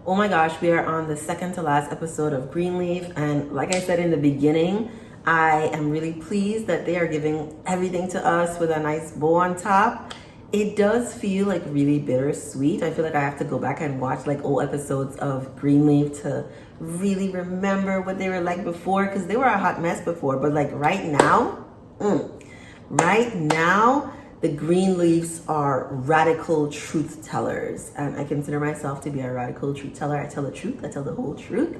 Oh my gosh, we are on the second to last episode of Greenleaf. And like I said in the beginning, I am really pleased that they are giving everything to us with a nice bow on top. It does feel like really bittersweet. I feel like I have to go back and watch like old episodes of Greenleaf to really remember what they were like before, because they were a hot mess before. But like right now, the Greenleafs are radical truth tellers. And I consider myself to be a radical truth teller. I tell the truth, I tell the whole truth.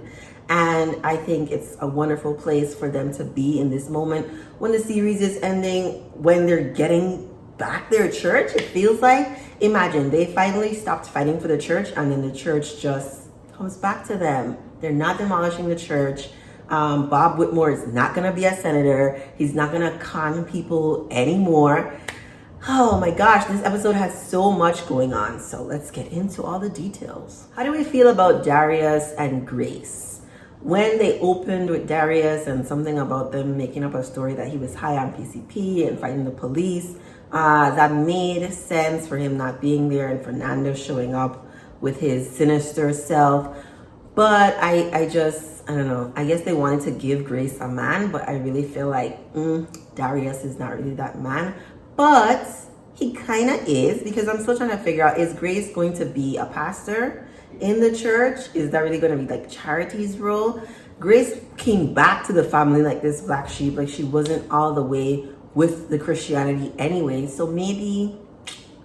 And I think it's a wonderful place for them to be in this moment when the series is ending, when they're getting back their church. It feels like, imagine, they finally stopped fighting for the church and then the church just comes back to them. They're not demolishing the church. Bob Whitmore is not going to be a senator. He's not going to con people anymore. Oh my gosh, this episode has so much going on. So let's get into all the details. How do we feel about Darius and Grace? When they opened with Darius and something about them making up a story that he was high on PCP and fighting the police, that made sense for him not being there and Fernando showing up with his sinister self. But I don't know. I guess they wanted to give Grace a man, but I really feel like Darius is not really that man. But he kind of is, because I'm still trying to figure out, is Grace going to be a pastor in the church? Is that really going to be like Charity's role? Grace came back to the family like this black sheep, like she wasn't all the way with the Christianity anyway. So maybe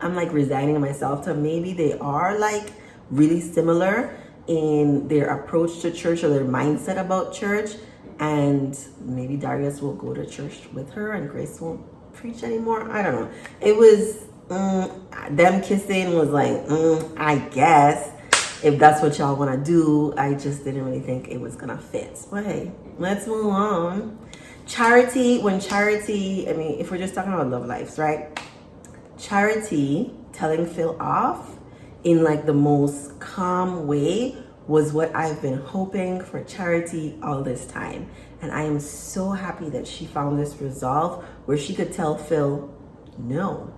I'm like resigning myself to maybe they are like really similar in their approach to church or their mindset about church, and maybe Darius will go to church with her and Grace won't preach anymore. I don't know. It was them kissing was like I guess if that's what y'all want to do. I just didn't really think it was gonna fit. But hey, let's move on. Charity, I mean, if we're just talking about love lives, right? Charity telling Phil off in like the most calm way was what I've been hoping for Charity all this time. And I am so happy that she found this resolve where she could tell Phil, no,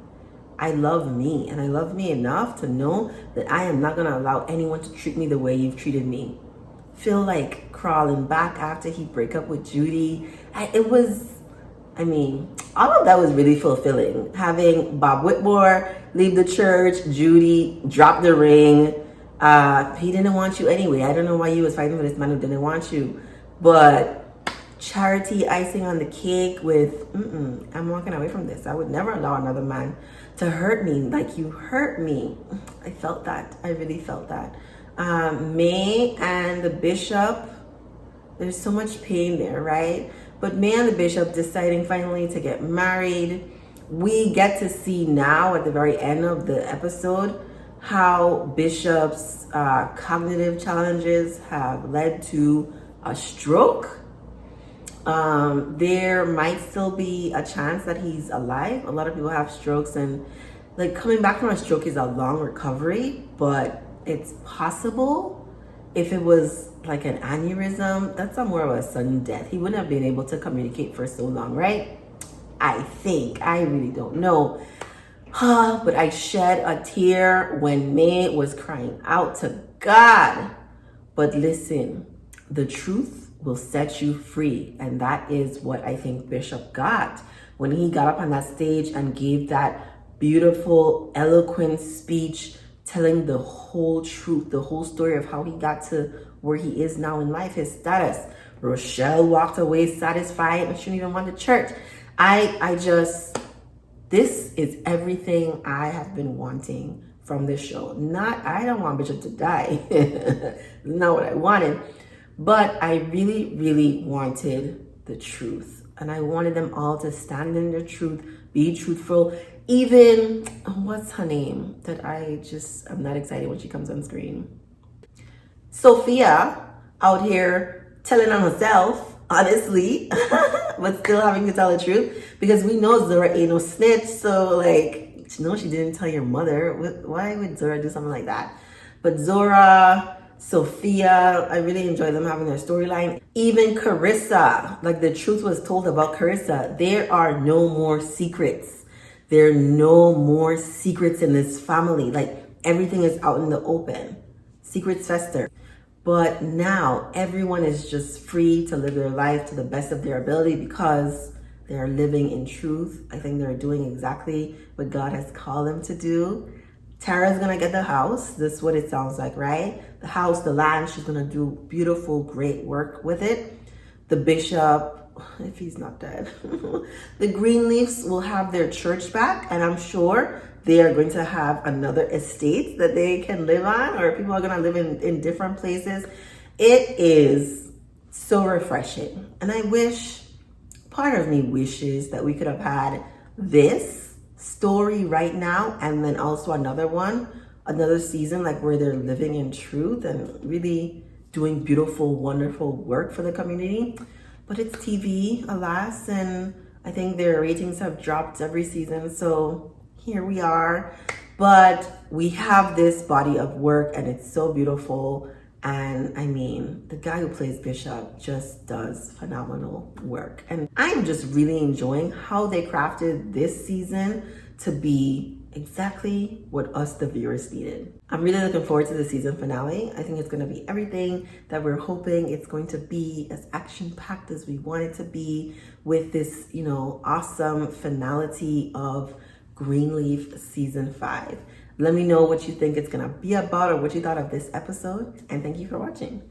I love me, and I love me enough to know that I am not gonna allow anyone to treat me the way you've treated me. Phil like crawling back after he break up with Judy. All of that was really fulfilling. Having Bob Whitmore leave the church, Judy drop the ring. He didn't want you anyway. I don't know why you was fighting for this man who didn't want you. But Charity icing on the cake with, I'm walking away from this. I would never allow another man to hurt me like you hurt me. I felt that. I really felt that. May and the bishop, there's so much pain there, right? But May and the bishop deciding finally to get married. We get to see now at the very end of the episode how Bishop's cognitive challenges have led to a stroke. There might still be a chance that he's alive. A lot of people have strokes, and like coming back from a stroke is a long recovery, but it's possible. If it was like an aneurysm, that's a more of a sudden death. He wouldn't have been able to communicate for so long, right? I think. I really don't know. But I shed a tear when May was crying out to God. But listen, the truth will set you free. And that is what I think Bishop got when he got up on that stage and gave that beautiful, eloquent speech telling the whole truth, the whole story of how he got to where he is now in life, his status. Rochelle walked away satisfied and she didn't even want the church. This is everything I have been wanting from this show. I don't want Bishop to die. Not what I wanted. But I really, really wanted the truth. And I wanted them all to stand in the truth, be truthful. Even, what's her name? I'm not excited when she comes on screen. Sophia out here telling on herself, honestly, but still having to tell the truth, because we know Zora ain't no snitch. So like, no, she didn't tell your mother. Why would Zora do something like that? But Zora, Sophia, I really enjoy them having their storyline. Even Carissa, like the truth was told about Carissa. There are no more secrets. There are no more secrets in this family. Like everything is out in the open. secrets fester. But now everyone is just free to live their life to the best of their ability because they're living in truth. I think they're doing exactly what God has called them to do. Tara's gonna get the house. This is what it sounds like, right? The house, the land, she's gonna do beautiful, great work with it. The bishop, if he's not dead, the Greenleafs will have their church back, and I'm sure they are going to have another estate that they can live on, or people are gonna live in different places. It is so refreshing. And I wish, part of me wishes that we could have had this story right now and then also another season, like where they're living in truth and really doing beautiful, wonderful work for the community. But it's TV, alas, and I think their ratings have dropped every season, so here we are. But we have this body of work and it's so beautiful. And I mean, the guy who plays Bishop just does phenomenal work. And I'm just really enjoying how they crafted this season to be exactly what us, the viewers, needed. I'm really looking forward to the season finale. I think it's going to be everything that we're hoping it's going to be, as action-packed as we want it to be, with this, awesome finality of Greenleaf season 5. Let me know what you think it's gonna be about or what you thought of this episode, and thank you for watching.